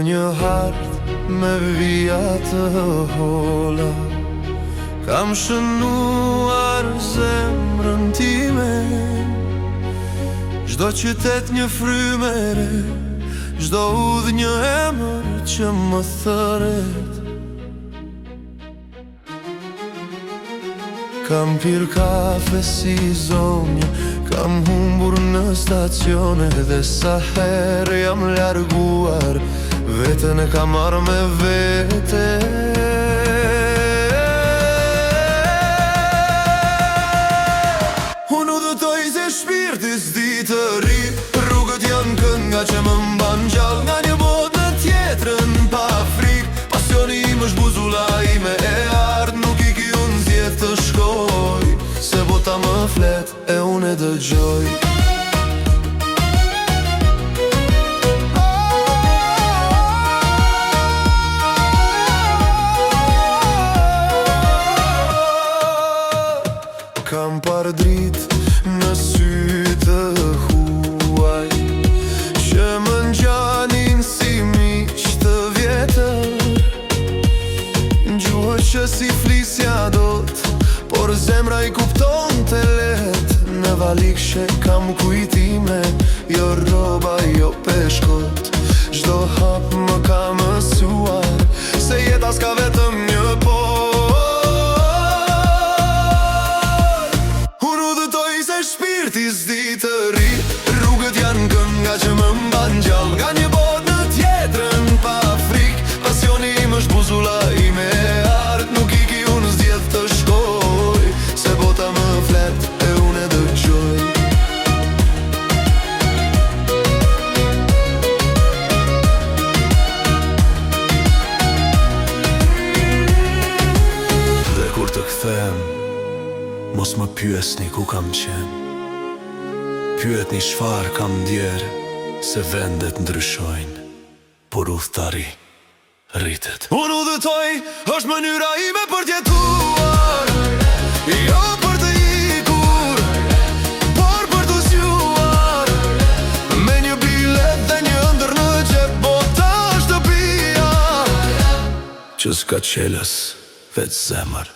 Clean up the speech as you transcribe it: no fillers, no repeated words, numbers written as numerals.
një hartë me vija të hola, kam shënuar zemrën time. Çdo qytet një frymëre, çdo udhë një emër që më thëret. Kam pir kafe si zonjë, kam humbur në stacione, dhe sa herë jam larguar, vetën e kam marrë me vete. Unë udhëtoj se shpirti s'di të ri, rrugët janë kënga që më mban gjallë, nga një botë në tjetrën pa frikë. Pasioni im është buzula ime e ardë, nuk i ki unë zjetë të shkoj, se bota më flet e unë e dëgjoj. Kam par drit në sy të huaj, që më ngjanin si miq të vjetër. Gjuhë që si flisja dot, por zemra i kupton të let. Në valikshe kam kujtime, jo roba, jo peshkot. Çdo hap më ka mësuar se jeta s'ka vetëm një shpirti s'di të ri, rrugët janë kënga që më mban gjallë, nga një botë në tjetrën pa frikë. Pasioni im është buzula ime e ardë, nuk i ki unë zgjedh të shkoj, se bota më flet e unë e dëgjoj. Dhe kur të kthehem, mos më pyesni ku kam qenë, pyetni çfarë kam ndjerë, se vendet ndryshojnë, por udhëtari rritet. Unë udhëtoj, është mënyra ime për t'jetuar, jo për të ikur, por për të zgjuar. Me një bilet dhe një ëndër në qep, bota është shtëpia, që s'ka qelës, veç zemër.